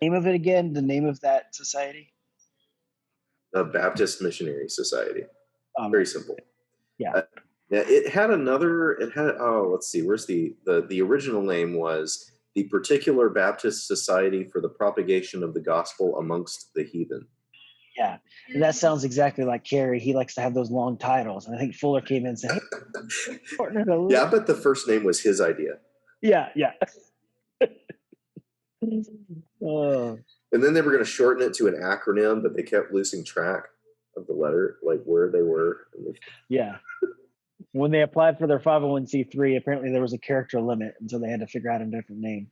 Name of it again? The name of that society? The Baptist Missionary Society. Very Okay. simple. Yeah. Uh, yeah, it had another. It had. Oh, let's see. Where's the original name was the Particular Baptist Society for the Propagation of the Gospel Amongst the Heathen. Yeah. And that sounds exactly like Kerry. He likes to have those long titles. And I think Fuller came in and said, hey, partner, Yeah, I bet the first name was his idea. yeah, yeah. Oh, And then they were going to shorten it to an acronym, but they kept losing track of the letter, like where they were. yeah. When they applied for their 501c3, apparently there was a character limit, and so they had to figure out a different name.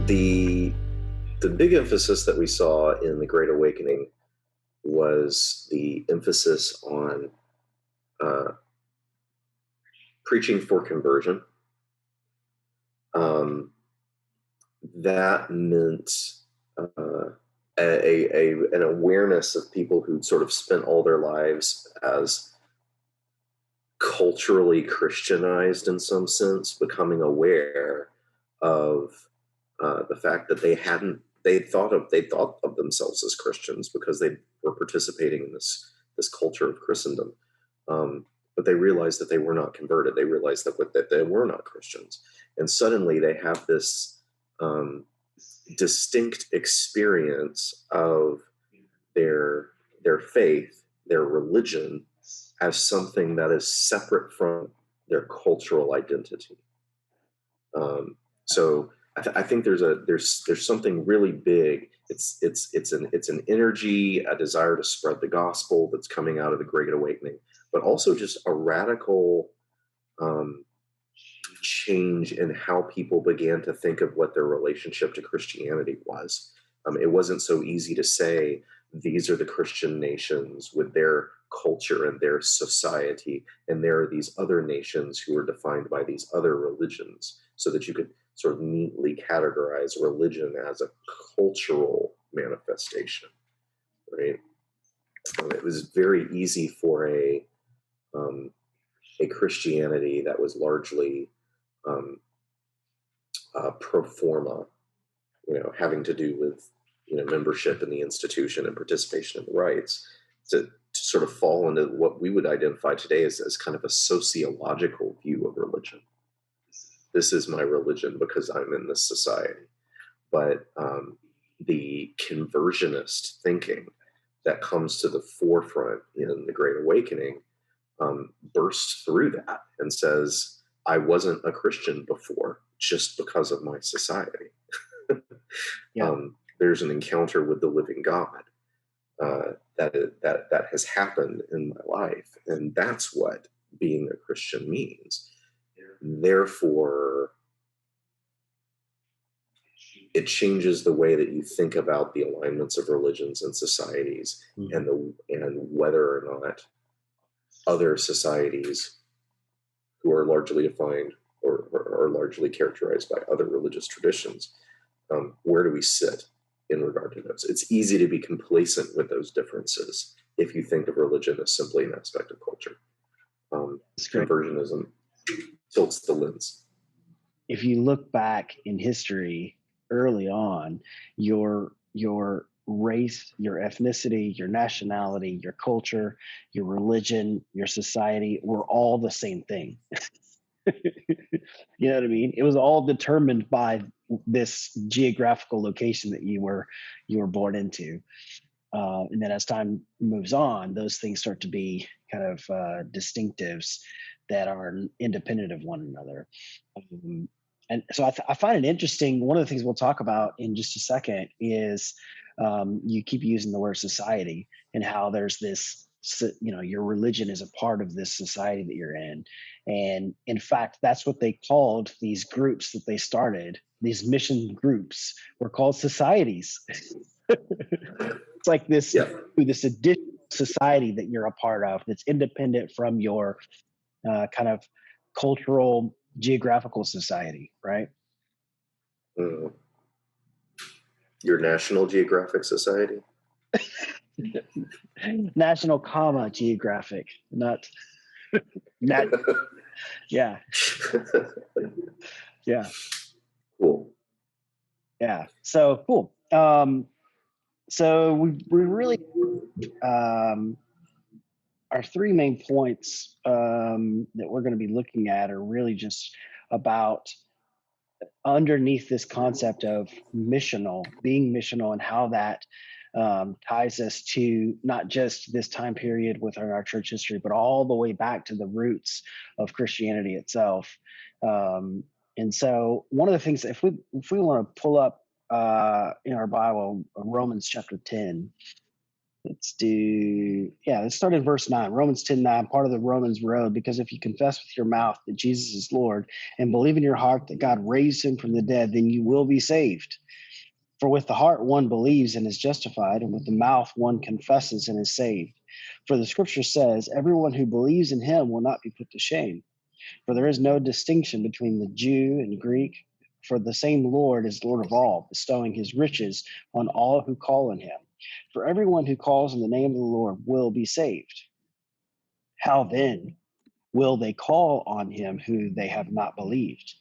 The big emphasis that we saw in the Great Awakening was the emphasis on uh, preaching for conversion. That meant an awareness of people who'd sort of spent all their lives as culturally Christianized in some sense, becoming aware of the fact that they thought of themselves as Christians because they were participating in this culture of Christendom. But they realized that they were not converted. They realized that they were not Christians, and suddenly they have this distinct experience of their faith, their religion, as something that is separate from their cultural identity. So I think there's something really big. It's an energy, a desire to spread the gospel that's coming out of the Great Awakening, but also just a radical change in how people began to think of what their relationship to Christianity was. It wasn't so easy to say these are the Christian nations with their culture and their society, and there are these other nations who are defined by these other religions, so that you could sort of neatly categorize religion as a cultural manifestation, right? It was very easy for a Christianity that was largely um, pro forma, having to do with membership in the institution and participation in the rites, to sort of fall into what we would identify today as kind of a sociological view of religion. This is my religion because I'm in this society. But the conversionist thinking that comes to the forefront in the Great Awakening bursts through that and says, I wasn't a Christian before just because of my society. Yeah. There's an encounter with the living God that has happened in my life, and that's what being a Christian means. Therefore, it changes the way that you think about the alignments of religions and societies, and whether or not other societies who are largely defined or are largely characterized by other religious traditions, where do we sit in regard to those? It's easy to be complacent with those differences if you think of religion as simply an aspect of culture. Conversionism tilts the lens. If you look back in history early on, your race, your ethnicity, your nationality, your culture, your religion, your society were all the same thing. You know what I mean? It was all determined by this geographical location that you were born into. And then as time moves on, those things start to be kind of distinctives that are independent of one another. Um, and so I find it interesting. One of the things we'll talk about in just a second is you keep using the word society and how there's this, your religion is a part of this society that you're in. And in fact, that's what they called these groups that they started. These mission groups were called societies. It's like Yeah. this additional society that you're a part of that's independent from your kind of cultural geographical society, right? Mm. Your National Geographic Society. National comma geographic, not nat. Yeah, yeah, Cool. yeah. So cool. So we really um, our three main points that we're going to be looking at are really just about underneath this concept of being missional, and how that ties us to not just this time period within our church history, but all the way back to the roots of Christianity itself. And so, one of the things, if we want to pull up in our Bible, Romans chapter 10. Let's start in verse 9. Romans 10:9, part of the Romans road. Because if you confess with your mouth that Jesus is Lord and believe in your heart that God raised him from the dead, then you will be saved. For with the heart one believes and is justified, and with the mouth one confesses and is saved. For the scripture says, everyone who believes in him will not be put to shame. For there is no distinction between the Jew and Greek, for the same Lord is Lord of all, bestowing his riches on all who call on him. For everyone who calls on the name of the Lord will be saved. How then will they call on him who they have not believed?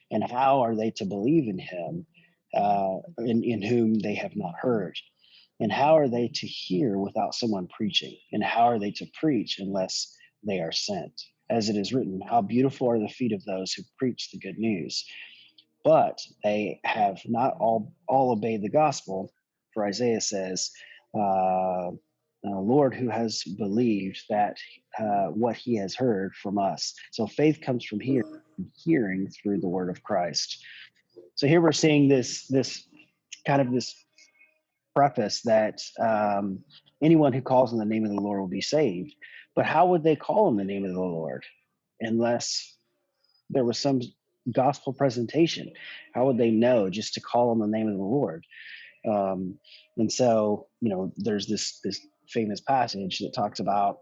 And how are they to believe in him in whom they have not heard? And how are they to hear without someone preaching? And how are they to preach unless they are sent? As it is written, how beautiful are the feet of those who preach the good news. But they have not all obeyed the gospel. For Isaiah says, Lord, who has believed that what he has heard from us. So faith comes from hearing through the word of Christ. So here we're seeing this kind of this preface that anyone who calls on the name of the Lord will be saved. But how would they call on the name of the Lord unless there was some gospel presentation? How would they know just to call on the name of the Lord? And so, there's this famous passage that talks about,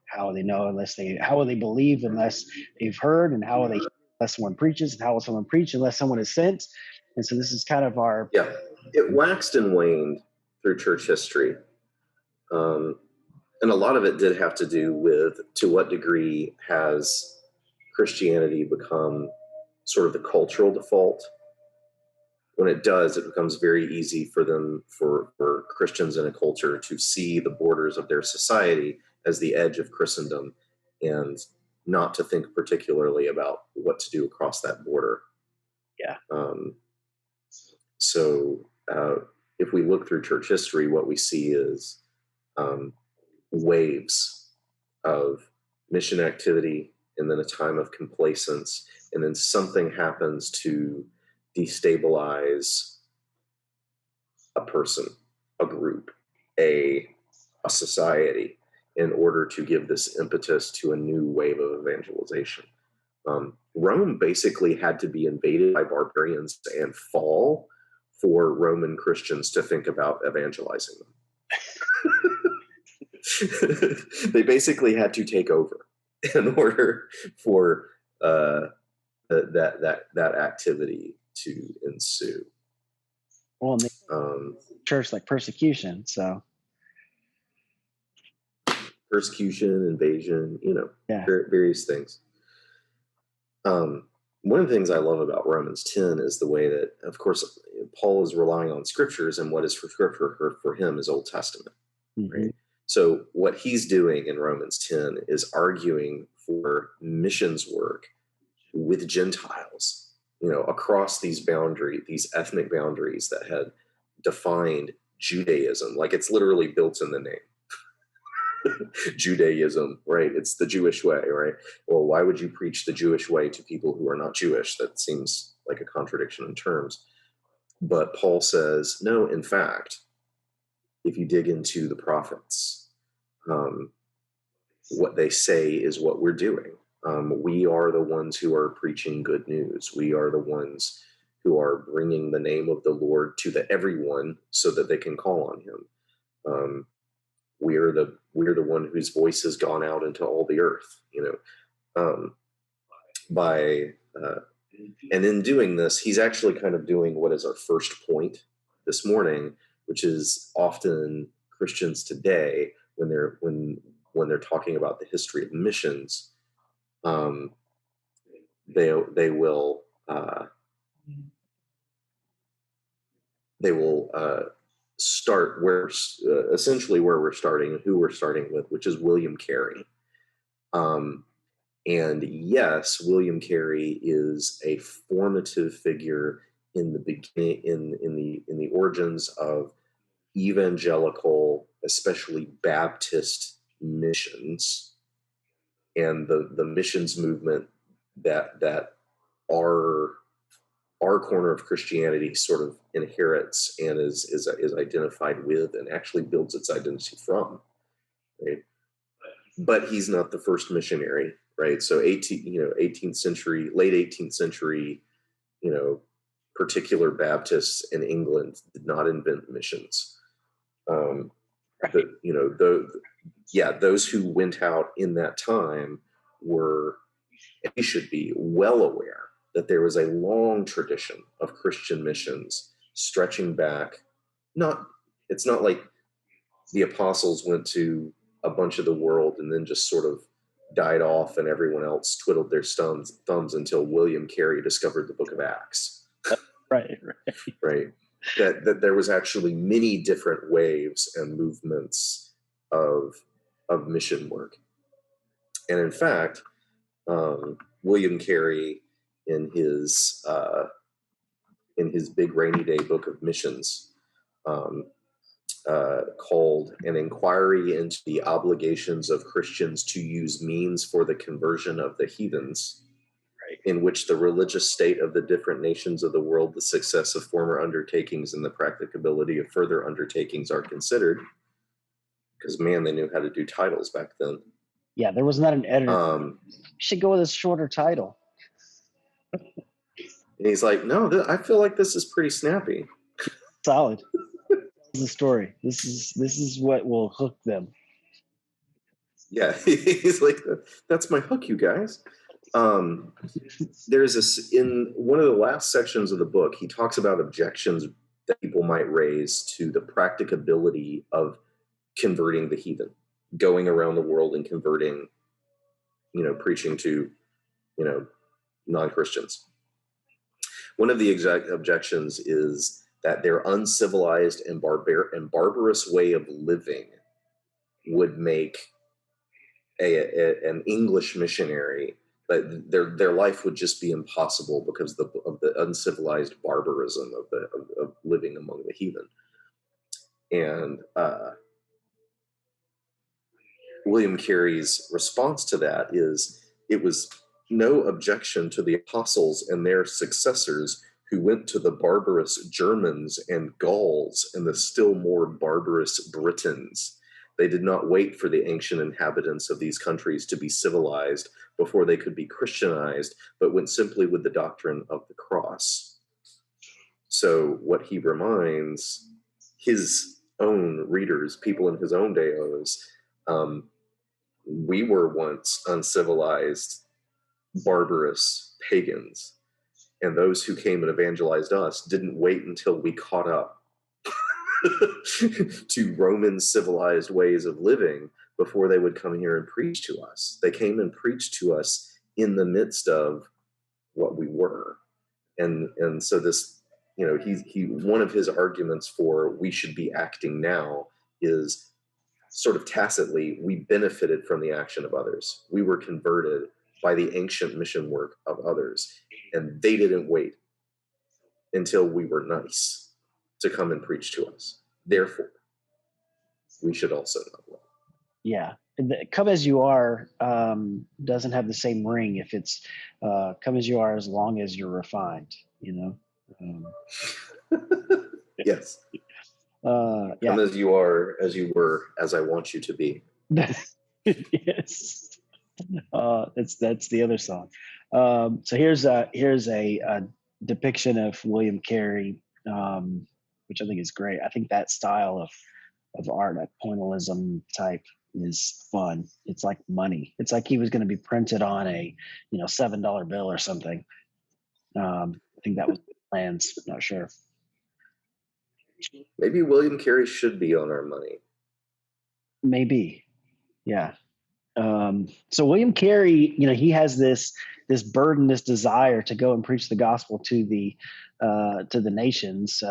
how they know how will they believe unless they've heard, and how will they hear unless someone preaches, and how will someone preach unless someone is sent? And so this is kind of our Yeah. It waxed and waned through church history. And a lot of it did have to do with to what degree has Christianity become sort of the cultural default. When it does, it becomes very easy for Christians in a culture to see the borders of their society as the edge of Christendom, and not to think particularly about what to do across that border. yeah. So if we look through church history, what we see is waves of mission activity, and then a time of complacence, and then something happens to destabilize a person, a group, a society, in order to give this impetus to a new wave of evangelization. Rome basically had to be invaded by barbarians and fall for Roman Christians to think about evangelizing them. They basically had to take over in order for that activity to ensue. Well, church like persecution. So persecution, invasion, yeah, various things. One of the things I love about Romans 10 is the way that, of course, Paul is relying on scriptures, and what is for scripture for him is Old Testament, right? So what he's doing in Romans 10 is arguing for missions work with Gentiles, across these ethnic boundaries that had defined Judaism. Like, it's literally built in the name. Judaism, right? It's the Jewish way, right? Well, why would you preach the Jewish way to people who are not Jewish? That seems like a contradiction in terms. But Paul says, no, in fact, if you dig into the prophets, what they say is what we're doing. We are the ones who are preaching good news. We are the ones who are bringing the name of the Lord to everyone so that they can call on him. We're the one whose voice has gone out into all the earth, and in doing this, he's actually kind of doing what is our first point this morning, which is often Christians today, when they're talking about the history of missions, they will start where essentially where we're starting and who we're starting with, which is William Carey. And yes, William Carey is a formative figure in the beginning, in the origins of evangelical, especially Baptist missions, and the missions movement that our corner of Christianity sort of inherits and is identified with and actually builds its identity from, right? But he's not the first missionary, right? So 18th century, late 18th century, particular Baptists in England did not invent missions. Those who went out in that time they should be well aware that there was a long tradition of Christian missions stretching back. It's not like the apostles went to a bunch of the world and then just sort of died off and everyone else twiddled their thumbs until William Carey discovered the book of Acts. Right. That there was actually many different waves and movements of mission work. And in fact, William Carey, in his big rainy day book of missions, called An Inquiry into the Obligations of Christians to Use Means for the Conversion of the Heathens, right, in which the religious state of the different nations of the world, the success of former undertakings, and the practicability of further undertakings are considered. Because, man, they knew how to do titles back then. Yeah, there was not an editor. You should go with a shorter title. And he's like, no, I feel like this is pretty snappy. Solid. This is the story. This is what will hook them. Yeah, he's like, that's my hook, you guys. There's this, in one of the last sections of the book, he talks about objections that people might raise to the practicability of converting the heathen, going around the world and converting, preaching to, non-Christians. One of the exact objections is that their uncivilized and barbarous way of living would make an English missionary, but their life would just be impossible because of the uncivilized barbarism of living among the heathen. And William Carey's response to that is, it was no objection to the apostles and their successors who went to the barbarous Germans and Gauls and the still more barbarous Britons. They did not wait for the ancient inhabitants of these countries to be civilized before they could be Christianized, but went simply with the doctrine of the cross. So what he reminds his own readers, people in his own day, is we were once uncivilized, barbarous pagans, and those who came and evangelized us didn't wait until we caught up to Roman civilized ways of living before they would come here and preach to us. They came and preached to us in the midst of what we were. And so this, he one of his arguments for we should be acting now is sort of tacitly, we benefited from the action of others. We were converted by the ancient mission work of others, and they didn't wait until we were nice to come and preach to us. Therefore, we should also not love. Yeah. Come as you are doesn't have the same ring if it's come as you are as long as you're refined, you know? Um, Yes. yeah. Come as you are, as you were, as I want you to be. Yes. That's the other song. So here's a depiction of William Carey, which I think is great. I think that style of art, that pointillism type, is fun. It's like money. It's like he was going to be printed on a $7 bill or something. I think that was plans. Not sure. Maybe William Carey should be on our money. Maybe. Yeah. So William Carey, he has this burden, this desire to go and preach the gospel to the nations,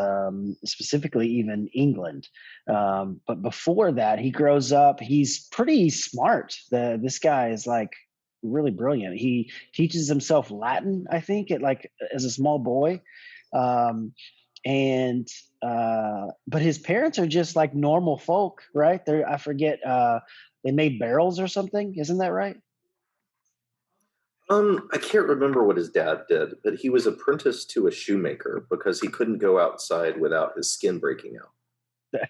specifically even England. But before that, he grows up. He's pretty smart. This guy is like really brilliant. He teaches himself Latin, I think, as a small boy. Um, and but his parents are just like normal folk, right? I forget. They made barrels or something. Isn't that right? I can't remember what his dad did, but he was apprenticed to a shoemaker because he couldn't go outside without his skin breaking out.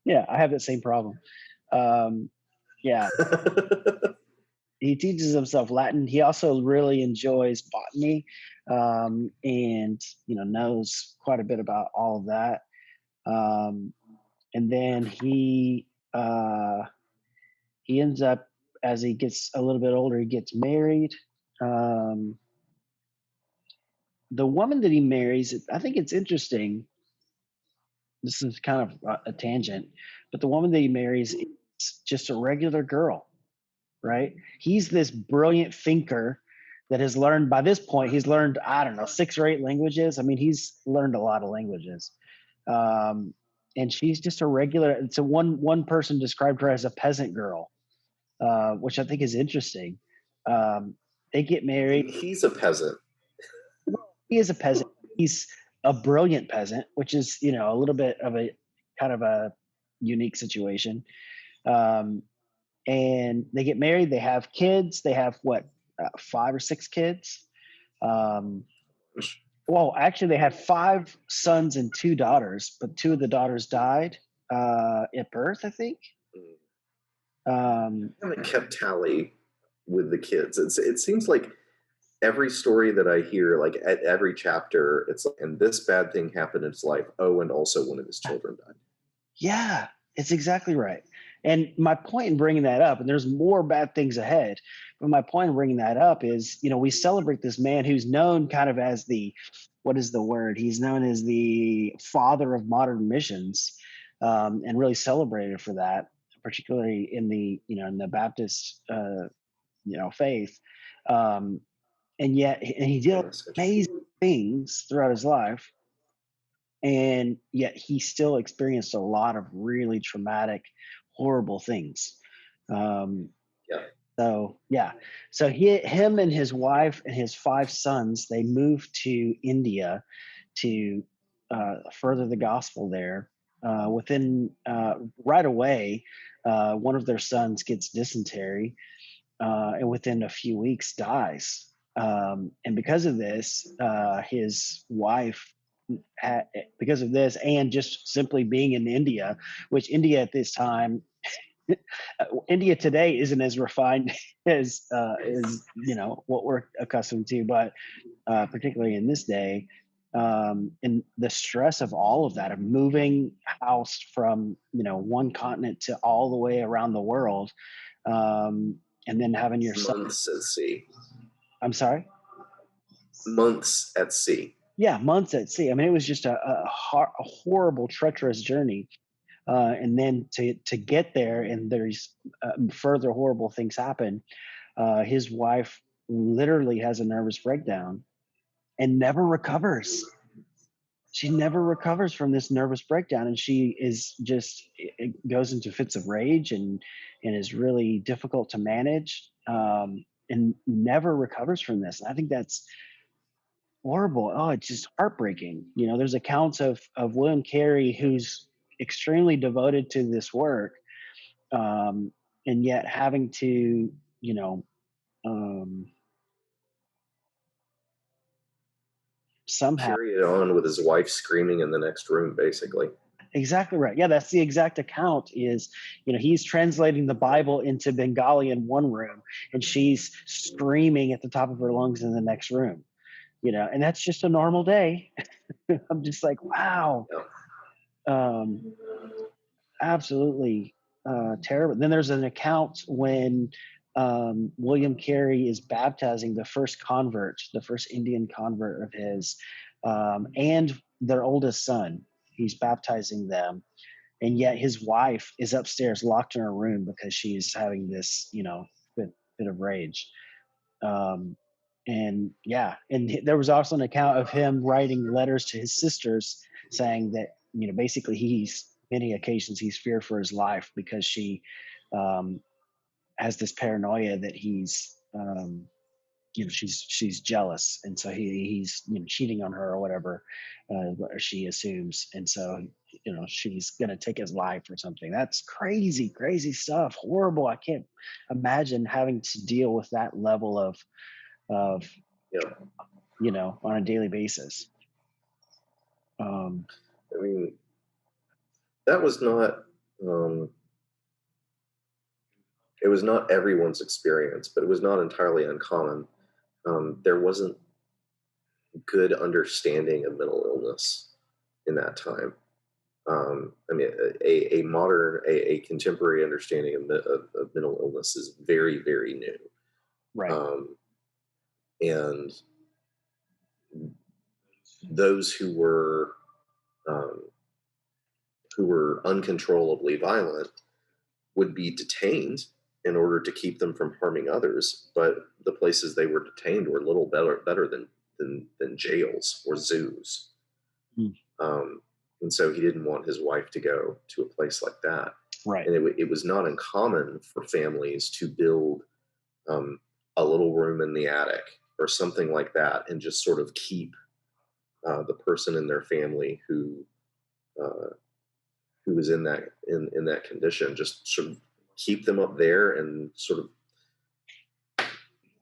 Yeah, I have that same problem. Um, yeah, he teaches himself Latin. He also really enjoys botany, and knows quite a bit about all of that. Um, and then he ends up, as he gets a little bit older, he gets married. Um, the woman that he marries, I think it's interesting. This is kind of a tangent, but the woman that he marries is just a regular girl, right? He's this brilliant thinker that has learned, by this point, he's learned, I don't know, 6 or 8 languages. I mean, he's learned a lot of languages. Um, and she's just a regular. So one person described her as a peasant girl, which I think is interesting. They get married. He's a peasant. He is a peasant. He's a brilliant peasant, which is a little bit of a kind of a unique situation. Um, and they get married. They have kids. They have what, 5 or 6 kids. Um, well, actually, they had 5 sons and 2 daughters, but 2 of the daughters died at birth, I think. Um, I haven't kept tally with the kids. It seems like every story that I hear, like at every chapter, it's like, and this bad thing happened in his life. Oh, and also one of his children died. Yeah, it's exactly right. And my point in bringing that up, and there's more bad things ahead, but my point in bringing that up is, we celebrate this man who's known kind of as what is the word? He's known as the father of modern missions, and really celebrated for that, particularly in the Baptist, faith. Um, and he did That's amazing interesting. things throughout his life, and yet he still experienced a lot of really traumatic, horrible things. Um, Yeah. so yeah, so him and his wife and his 5 sons, they moved to India to further the gospel there. Within right away, one of their sons gets dysentery, and within a few weeks dies. And because of this, his wife, because of this, and just simply being in India, which India at this time, India today isn't as refined as what we're accustomed to, but particularly in this day, and the stress of all of that, of moving house from one continent to all the way around the world, and then having your son. Months at sea. I'm sorry. Months at sea. Yeah, months at sea. I mean, it was just a horrible, treacherous journey, and then to get there, and there's further horrible things happen. His wife literally has a nervous breakdown and never recovers. She never recovers from this nervous breakdown, and she is just, it goes into fits of rage, and is really difficult to manage. and never recovers from this. And I think that's horrible. Oh, it's just heartbreaking. There's accounts of William Carey who's extremely devoted to this work, um, and yet having to, you know, um, somehow. Carry it on with his wife screaming in the next room, basically. Exactly right. Yeah, that's the exact account. Is he's translating the Bible into Bengali in one room, and she's screaming at the top of her lungs in the next room. And that's just a normal day. I'm just like, wow. Yeah. Um, Absolutely terrible. Then there's an account when William Carey is baptizing the first convert, the first Indian convert of his, and their oldest son. He's baptizing them, and yet his wife is upstairs locked in her room because she's having this, bit of rage. Um, and yeah, and there was also an account of him writing letters to his sisters saying that basically he's many occasions he's feared for his life because she um, has this paranoia that he's she's jealous, and so he's cheating on her or whatever, what she assumes, and so she's gonna take his life or something. That's crazy, crazy stuff. Horrible. I can't imagine having to deal with that level of Yeah. on a daily basis. I mean, that was not, um, it was not everyone's experience, but it was not entirely uncommon. There wasn't good understanding of mental illness in that time. I mean, a modern, a contemporary understanding of mental illness is very, very new. Right. Um, and those um, who were uncontrollably violent would be detained in order to keep them from harming others. But the places they were detained were little better than jails or zoos. Mm. And so he didn't want his wife to go to a place like that. Right. And it was not uncommon for families to build um, a little room in the attic or something like that, and just sort of keep the person in their family uh, who was in that condition, just sort of keep them up there and sort of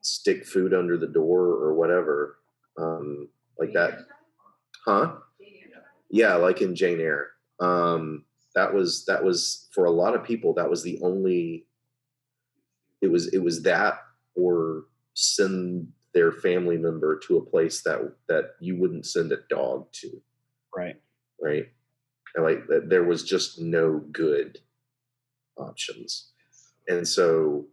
stick food under the door or whatever, like that. Huh? Yeah, like in Jane Eyre. That was for a lot of people. That was the only. It was that, or send their family member to a place that you wouldn't send a dog to. Right. Right. And like there was just no good options. And so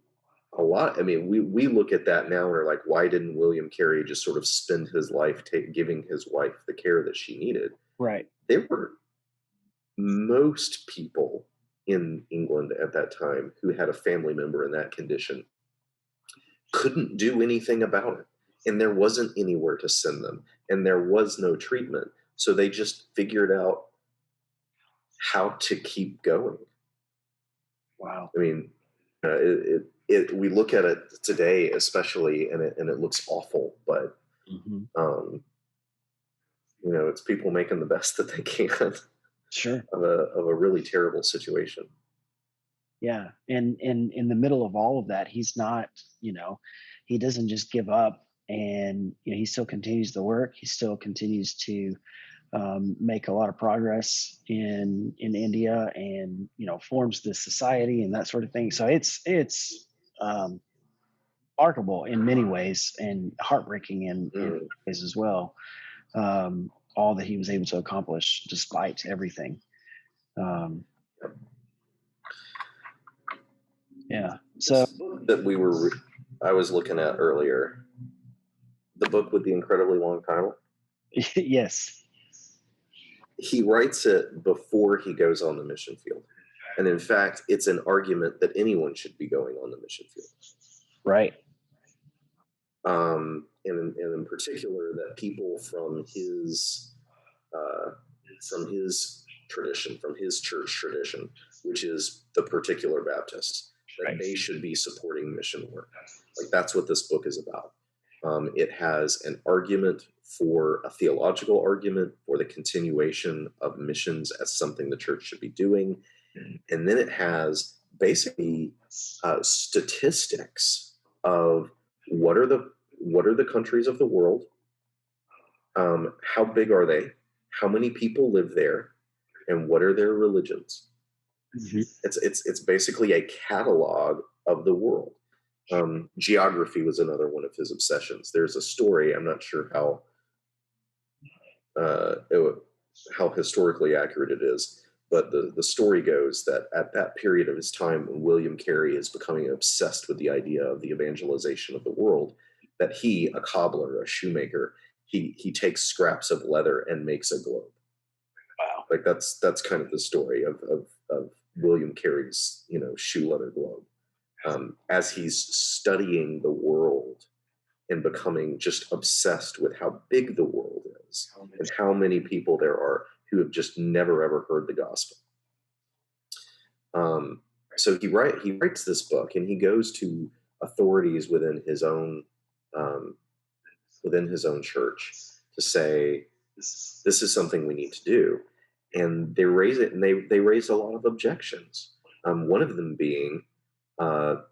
I mean, we look at that now and are like, why didn't William Carey just sort of spend his life giving his wife the care that she needed? Right. There were most people in England at that time who had a family member in that condition couldn't do anything about it. And there wasn't anywhere to send them, and there was no treatment. So they just figured out how to keep going. Wow. I mean, we look at it today, especially, and it looks awful, but Mm-hmm. it's people making the best that they can Sure. of a really terrible situation. Yeah. And in the middle of all of that, he's not, he doesn't just give up, and he still continues the work. He still continues to make a lot of progress in India, and forms this society and that sort of thing. So it's um, remarkable in many ways and heartbreaking in Mm. ways as well. All that he was able to accomplish despite everything. Um, yeah. So This book that I was looking at earlier, the book with the incredibly long title, yes. he writes it before he goes on the mission field. And in fact, it's an argument that anyone should be going on the mission field. Right. And in particular, that people from his tradition, from his church tradition, which is the particular Baptist, that they should be supporting mission work. Like that's what this book is about. It has an argument for a theological argument for the continuation of missions as something the church should be doing, and then it has basically statistics of what are the countries of the world, how big are they, how many people live there, and what are their religions. Mm-hmm. It's basically a catalog of the world. Geography was another one of his obsessions. There's a story, I'm not sure how historically accurate it is, but the story goes that at that period of his time when William Carey is becoming obsessed with the idea of the evangelization of the world, that he, a cobbler, a shoemaker, he takes scraps of leather and makes a globe. Wow. Like that's kind of the story of William Carey's, shoe leather globe. As he's studying the world and becoming just obsessed with how big the world is and how many people there are who have just never ever heard the gospel. So he writes this book, and he goes to authorities within his own church to say, this is something we need to do. And they raise it, and they raise a lot of objections. One of them being the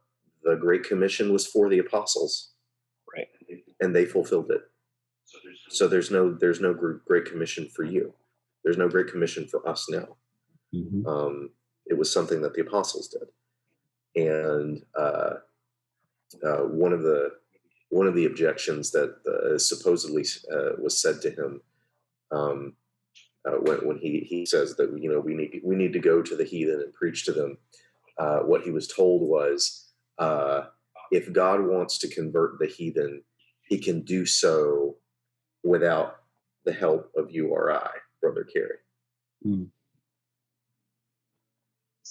Great Commission was for the apostles, right? And they fulfilled it. So there's no Great Commission for you. There's no Great Commission for us now. Mm-hmm. It was something that the apostles did, and one of the objections that supposedly was said to him when he says that we need to go to the heathen and preach to them. What he was told was, if God wants to convert the heathen, he can do so without the help of you or I, Brother Carey. Mm.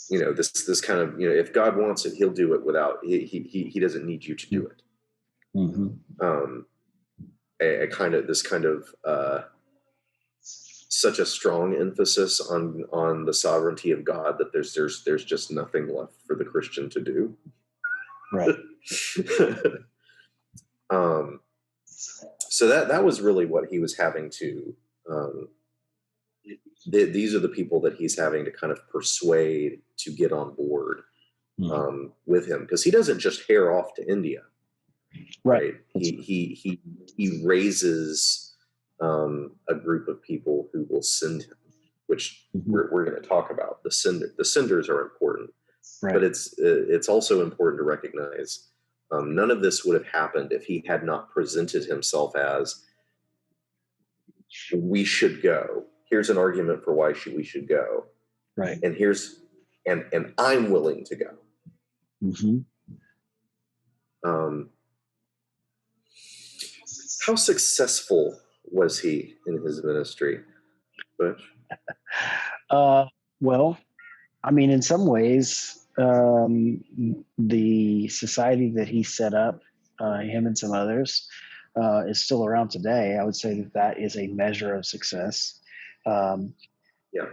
This kind of, if God wants it, he'll do it without, he doesn't need you to do it. Mm-hmm. Such a strong emphasis on the sovereignty of God that there's just nothing left for the Christian to do. Right. So that was really what he was having to. These are the people that he's having to kind of persuade to get on board with him, because he doesn't just hair off to India. Right. He raises a group of people who will send him, which we're going to talk about. The senders are important, right. But it's also important to recognize none of this would have happened if he had not presented himself as, we should go. Here's an argument for why we should go. Right. And and I'm willing to go. Mm-hmm. How successful was he in his ministry, Butch? Well, I mean, in some ways, the society that he set up, him and some others, is still around today. I would say that is a measure of success. Yeah.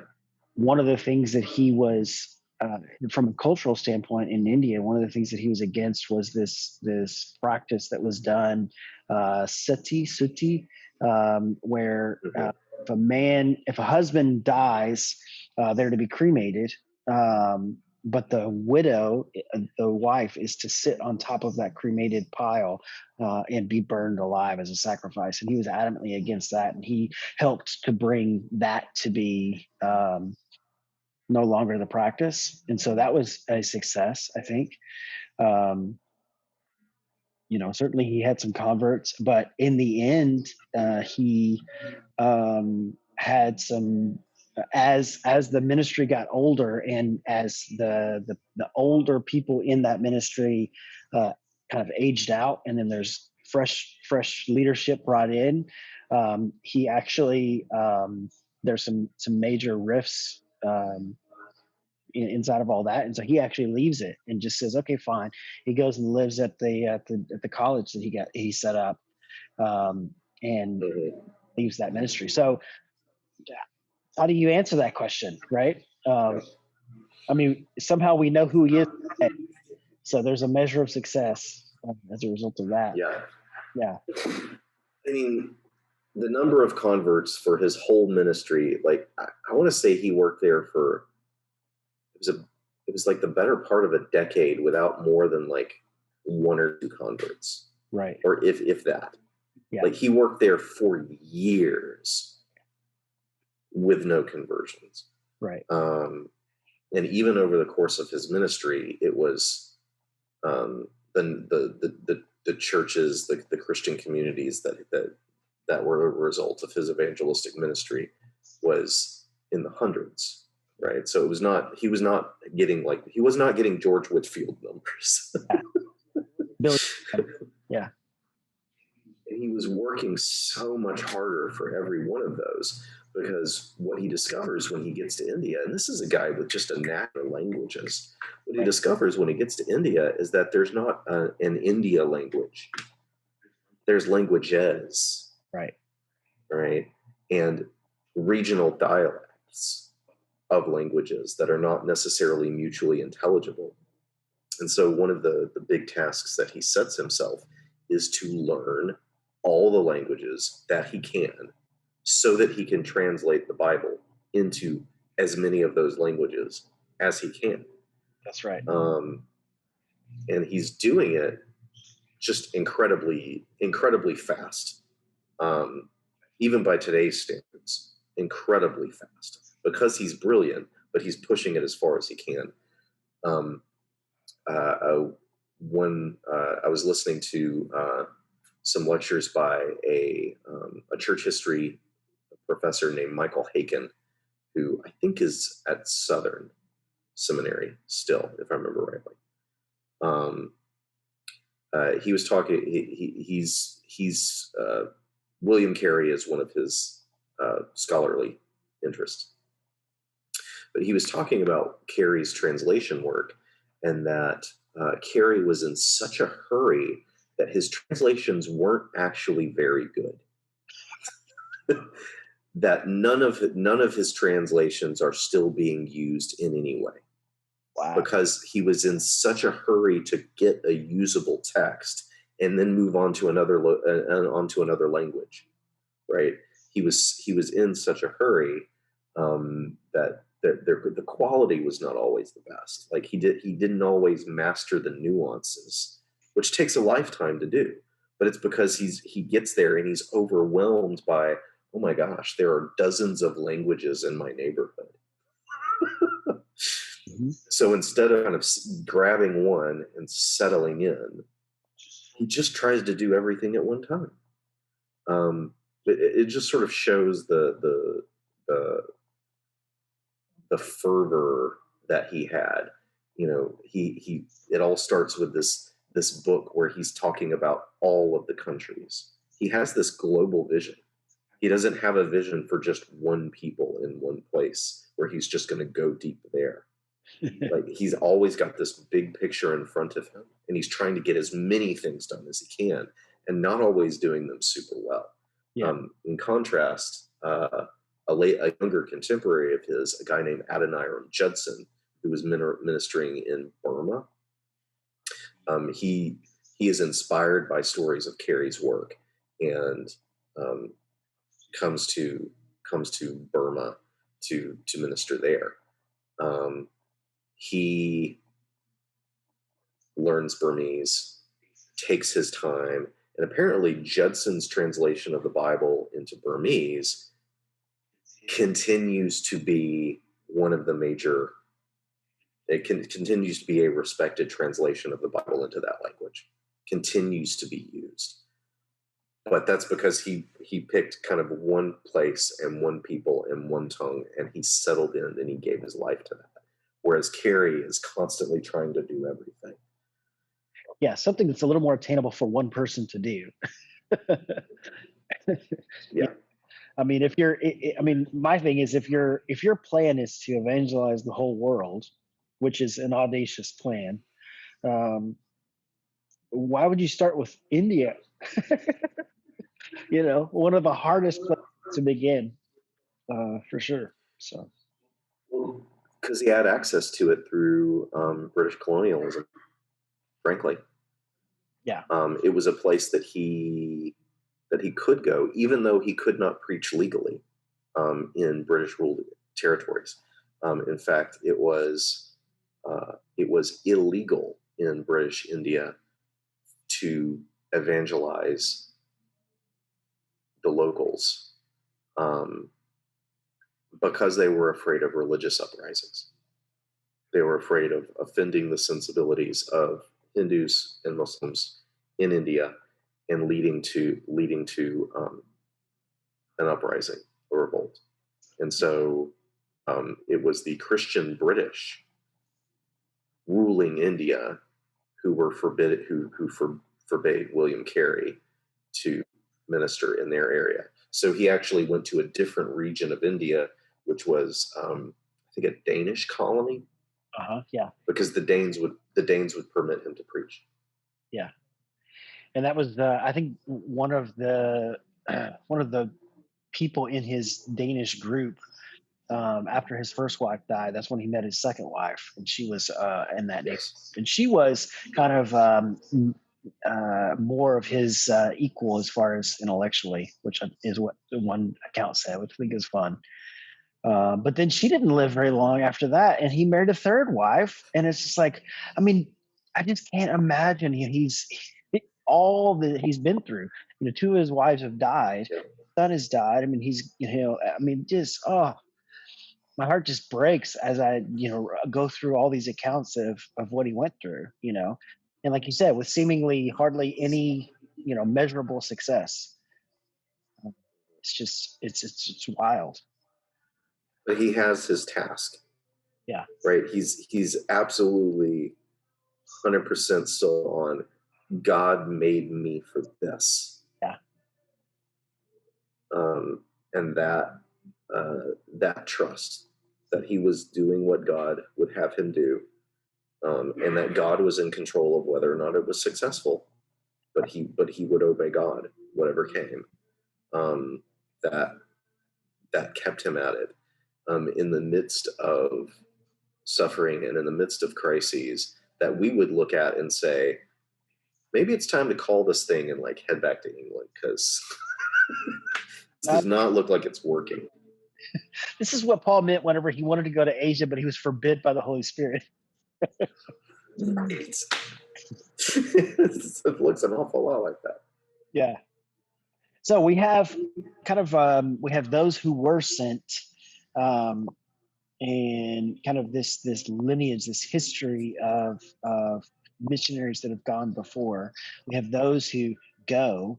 One of the things that he was, from a cultural standpoint in India, one of the things that he was against was this practice that was done, sati, where if a husband dies, they're to be cremated, but the widow, the wife, is to sit on top of that cremated pile and be burned alive as a sacrifice. And he was adamantly against that, and he helped to bring that to be no longer the practice. And so that was a success, I think. Certainly he had some converts, but in the end, he had some, as the ministry got older, and as the older people in that ministry kind of aged out, and then there's fresh leadership brought in, he actually, there's some major rifts inside of all that, and so he actually leaves it and just says, okay, fine. He goes and lives at the college that he set up, and leaves that ministry. So how do you answer that question, right? I mean, somehow we know who he is. So there's a measure of success as a result of that. Yeah. Yeah. I mean, the number of converts for his whole ministry, like I want to say he worked there for it was like the better part of a decade without more than like one or two converts, Right. or if that. Yeah. Like he worked there for years with no conversions. Right. And even over the course of his ministry, it was the churches, the Christian communities that were a result of his evangelistic ministry was in the hundreds, right? So he was not getting George Whitfield numbers. Billy. Yeah. And he was working so much harder for every one of those, because what he discovers when he gets to India, and this is a guy with just a knack for languages, what he discovers when he gets to India is that there's not an India language. There's languages. Right. Right? And regional dialects of languages that are not necessarily mutually intelligible. And so one of the big tasks that he sets himself is to learn all the languages that he can, so that he can translate the Bible into as many of those languages as he can. That's right. And he's doing it just incredibly fast. Even by today's standards, incredibly fast, because he's brilliant, but he's pushing it as far as he can. When I was listening to some lectures by a church history professor named Michael Haken, who I think is at Southern Seminary still, if I remember rightly. He was talking. He's William Carey is one of his scholarly interests. But he was talking about Carey's translation work, and that Carey was in such a hurry that his translations weren't actually very good. That none of his translations are still being used in any way. Wow. Because he was in such a hurry to get a usable text and then move on to another language, right? He was in such a hurry that the quality was not always the best. Like he didn't always master the nuances, which takes a lifetime to do. But it's because he gets there and he's overwhelmed by, oh my gosh, there are dozens of languages in my neighborhood. Mm-hmm. So instead of kind of grabbing one and settling in, he just tries to do everything at one time. It just sort of shows the fervor that he had. You know, it all starts with this book where he's talking about all of the countries. He has this global vision. He doesn't have a vision for just one people in one place where he's just going to go deep there. Like he's always got this big picture in front of him, and he's trying to get as many things done as he can, and not always doing them super well. Yeah. In contrast, a younger contemporary of his, a guy named Adoniram Judson, who was ministering in Burma, he is inspired by stories of Carey's work, and comes to Burma to minister there. He learns Burmese, takes his time, and apparently Judson's translation of the Bible into Burmese continues to be one of the major, continues to be a respected translation of the Bible into that language, continues to be used. But that's because he picked kind of one place and one people and one tongue, and he settled in and he gave his life to that. Whereas Carey is constantly trying to do everything. Yeah, something that's a little more attainable for one person to do. Yeah. I mean, my thing is, if your plan is to evangelize the whole world, which is an audacious plan, why would you start with India? You know, one of the hardest places to begin, for sure. So, because he had access to it through British colonialism. frankly. Yeah. It was a place that he could go, even though he could not preach legally in British ruled territories. In fact, it was illegal in British India to evangelize the locals um, because they were afraid of religious uprisings. They were afraid of offending the sensibilities of Hindus and Muslims in India and leading to an uprising or revolt. And so it was the Christian British ruling India who were forbade William Carey to minister in their area. So he actually went to a different region of India, which was I think a Danish colony. Yeah. Because the Danes would permit him to preach. Yeah. And that was I think one of the people in his Danish group. After his first wife died, that's when he met his second wife, and she was in that neighborhood. Yes. And she was kind of more of his equal as far as intellectually, which is what the one account said, which I think is fun. But then she didn't live very long after that, and he married a third wife. And it's just like, I mean, I just can't imagine all that he's been through. You know, two of his wives have died. Yeah. Son has died. I mean, I mean, just my heart just breaks as I, go through all these accounts of what he went through. And like you said, with seemingly hardly any, measurable success. It's just, it's wild. But he has his task, Yeah. right? He's absolutely 100% still on God made me for this. Yeah. And that trust that he was doing what God would have him do, and that God was in control of whether or not it was successful, but he would obey God whatever came. That kept him at it in the midst of suffering and in the midst of crises that we would look at and say, maybe it's time to call this thing and like head back to England because this does not look like it's working. This is what Paul meant whenever he wanted to go to Asia, but he was forbid by the Holy Spirit. Right. It looks an awful lot like that. Yeah. So we have kind of we have those who were sent, and kind of this lineage, this history of missionaries that have gone before. We have those who go,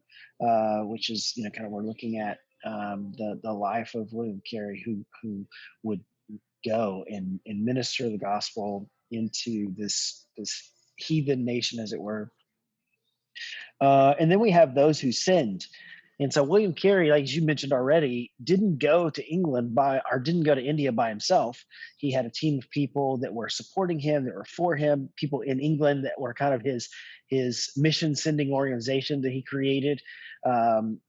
which is kind of we're looking at the life of William Carey, who would go and minister the gospel into this heathen nation, as it were. And then we have those who sinned. And so William Carey, like you mentioned already, didn't go to didn't go to India by himself. He had a team of people that were supporting him, that were for him, people in England that were kind of his mission sending organization that he created. And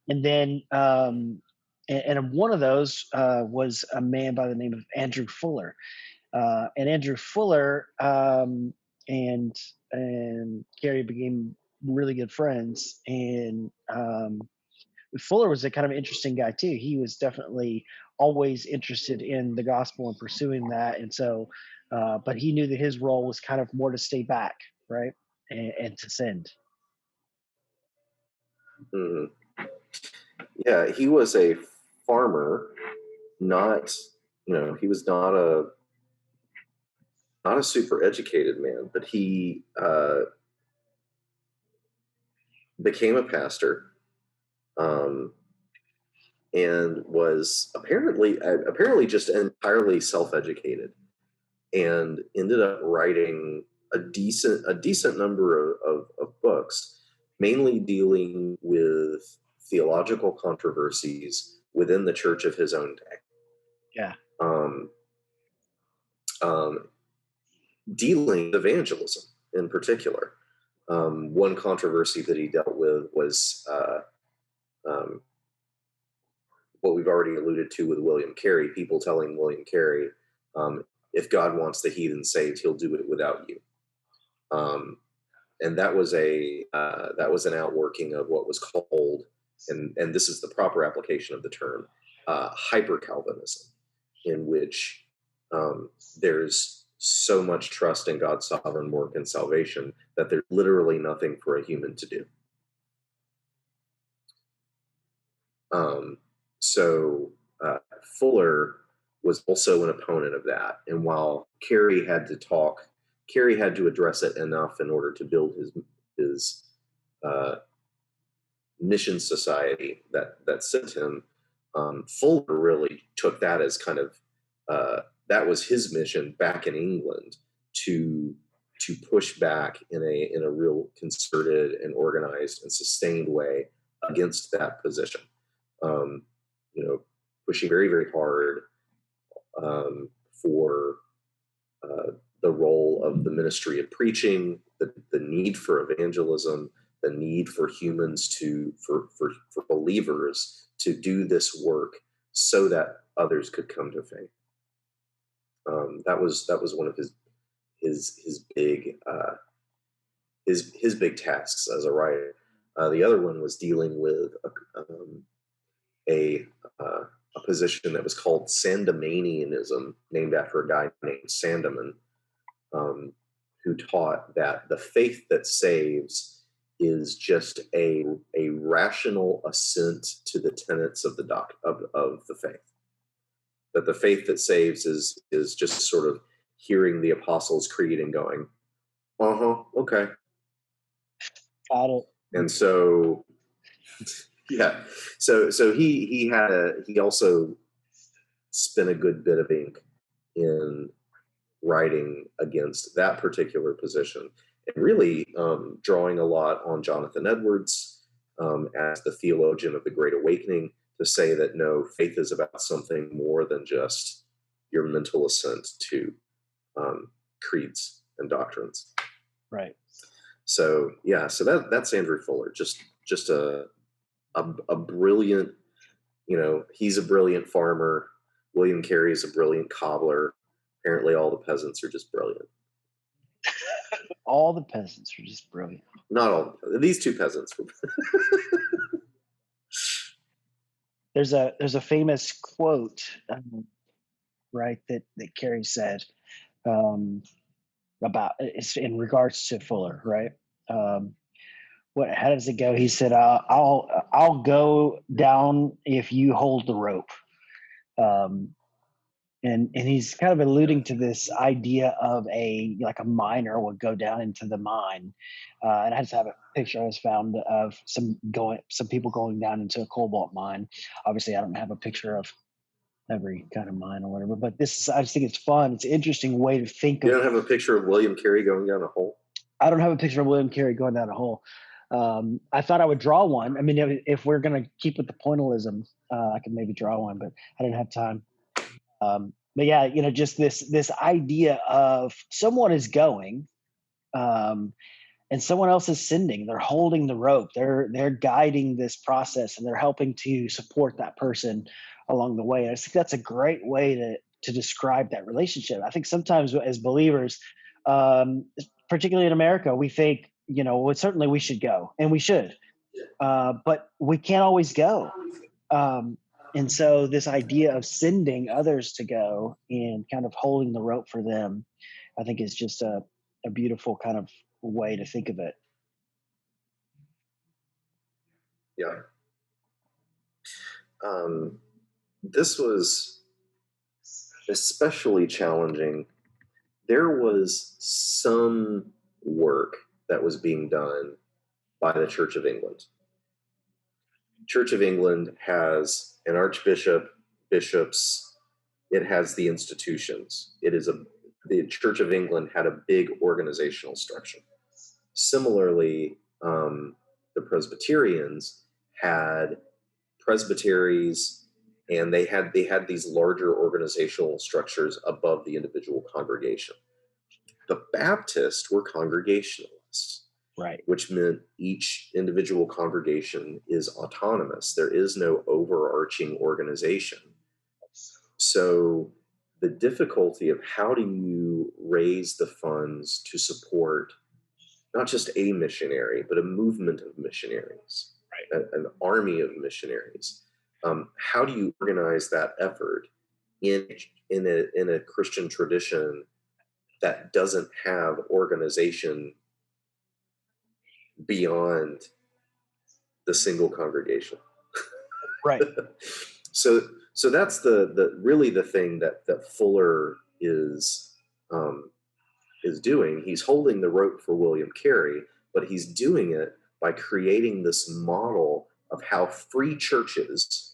one of those was a man by the name of Andrew Fuller. And Andrew Fuller and Carey became really good friends. And Fuller was a kind of interesting guy too. He was definitely always interested in the gospel and pursuing that. And so, but he knew that his role was kind of more to stay back, right, and to send. Mm-hmm. Yeah, he was a farmer, not, he was not a super educated man, but he became a pastor, and was apparently just entirely self-educated, and ended up writing a decent number of books, mainly dealing with theological controversies within the church of his own day. Yeah. Dealing with evangelism in particular. One controversy that he dealt with was what we've already alluded to with William Carey, people telling William Carey, if God wants the heathen saved, he'll do it without you. and that was an outworking of what was called, and this is the proper application of the term, hyper Calvinism, in which there's so much trust in God's sovereign work and salvation that there's literally nothing for a human to do. So Fuller was also an opponent of that, and while Carey had to address it enough in order to build his mission society that sent him. Fuller really took that as kind of that was his mission back in England to push back in a real concerted and organized and sustained way against that position. Pushing very, very hard for the role of the ministry of preaching, the need for evangelism, the need for humans for believers to do this work so that others could come to faith. That was one of his big his big tasks as a writer. The other one was dealing with a position that was called Sandemanianism, named after a guy named Sandeman, who taught that the faith that saves is just a rational assent to the tenets of of the faith. That the faith that saves is just sort of hearing the Apostles' Creed and going, okay, Got it. and so yeah, so he also spent a good bit of ink in writing against that particular position, and really drawing a lot on Jonathan Edwards as the theologian of the Great Awakening, to say that no, faith is about something more than just your mental assent to creeds and doctrines. Right. So yeah, so that's Andrew Fuller, just a brilliant, he's a brilliant farmer. William Carey is a brilliant cobbler. Apparently all the peasants are just brilliant. All the peasants are just brilliant. Not all. These two peasants were. There's a famous quote, right, that Carey said about it's in regards to Fuller, right? How does it go? He said, "I'll go down if you hold the rope." And he's kind of alluding to this idea of a miner would go down into the mine, and I just have a picture I was found of some people going down into a cobalt mine. Obviously, I don't have a picture of every kind of mine or whatever, but I just think it's fun. It's an interesting way to think You of. don't have a picture of William Carey going down a hole? I don't have a picture of William Carey going down a hole. I thought I would draw one. I mean, if we're going to keep with the pointillism, I could maybe draw one, but I didn't have time. But yeah, just this idea of someone is going, and someone else is sending. They're holding the rope. They're guiding this process, and they're helping to support that person along the way. And I think that's a great way to describe that relationship. I think sometimes as believers, particularly in America, we think, well, certainly we should go, and we should, but we can't always go. And so this idea of sending others to go and kind of holding the rope for them, I think is just a beautiful kind of way to think of it. Yeah. This was especially challenging. There was some work that was being done by the Church of England. Church of England has an archbishop, bishops, it has the institutions. The Church of England had a big organizational structure. Similarly, the Presbyterians had presbyteries, and they had these larger organizational structures above the individual congregation. The Baptists were congregationalists. Right. Which meant each individual congregation is autonomous. There is no overarching organization. So the difficulty of how do you raise the funds to support not just a missionary, but a movement of missionaries, an army of missionaries. How do you organize that effort in a Christian tradition that doesn't have organization beyond the single congregation? Right. So that's the really the thing that Fuller is doing. He's holding the rope for William Carey, but he's doing it by creating this model of how free churches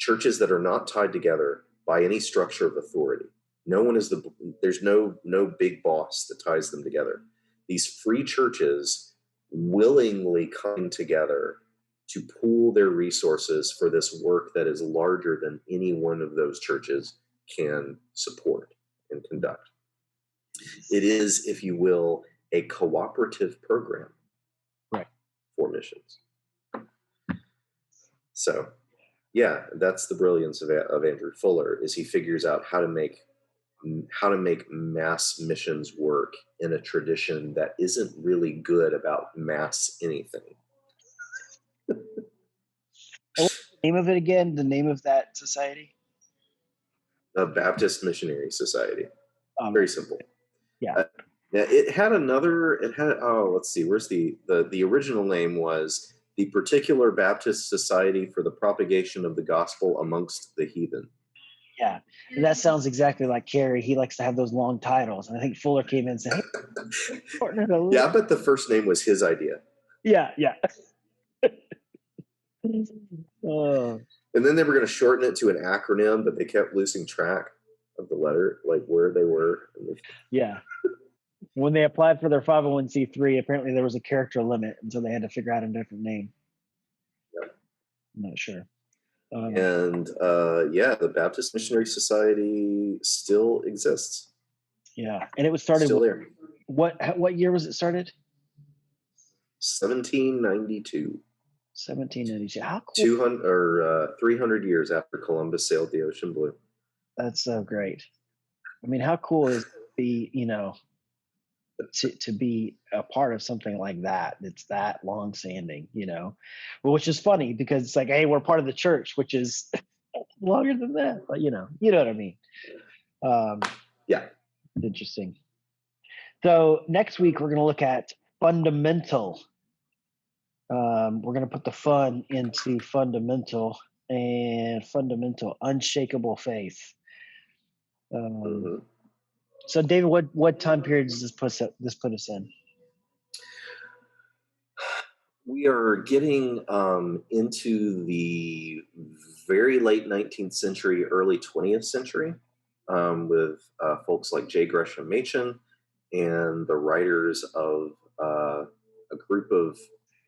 that are not tied together by any structure of authority. There's no big boss that ties them together. These free churches willingly come together to pool their resources for this work that is larger than any one of those churches can support and conduct. It is, if you will, a cooperative program for missions. So, yeah, that's the brilliance of Andrew Fuller, is he figures out how to make mass missions work in a tradition that isn't really good about mass anything. What's the name of it again? The name of that society? A Baptist Missionary Society. Very simple. Yeah. Let's see, where's the original name was the Particular Baptist Society for the Propagation of the Gospel Amongst the Heathen. Yeah, and that sounds exactly like Carey. He likes to have those long titles, and I think Fuller came in and said, "Hey, yeah, I bet the first name was his idea." Yeah. And then they were going to shorten it to an acronym, but they kept losing track of the letter, like where they were. Yeah. When they applied for their 501c3, apparently there was a character limit, and so they had to figure out a different name. Yeah. I'm not sure. The Baptist Missionary Society still exists. Yeah, and it was started. Still there. What year was it started? 1792. 1792. How cool. 200 or 300 years after Columbus sailed the ocean blue. That's so great. I mean, how cool is it to be, to be a part of something like that that's that long-standing, which is funny because it's like, hey, we're part of the church, which is longer than that, but you know what I mean. Yeah, interesting. So next week we're going to look at fundamental. We're going to put the fun into fundamental and fundamental unshakable faith. So, David, what time period does this put us in? We are getting into the very late 19th century, early 20th century, with folks like J. Gresham Machen and the writers of a group of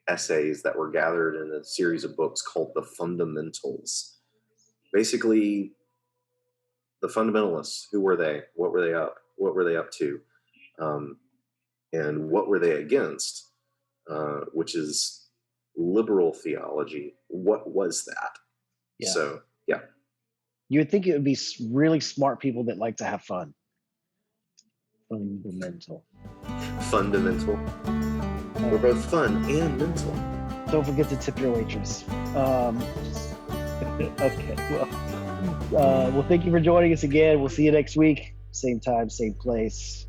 essays that were gathered in a series of books called The Fundamentals. Basically, the fundamentalists, who were they? What were they up? What were they up to? And what were they against? Which is liberal theology. What was that? Yeah. So, yeah. You would think it would be really smart people that like to have fun. Fundamental. We're both fun and mental. Don't forget to tip your waitress. Okay. Well, thank you for joining us again. We'll see you next week. Same time, same place.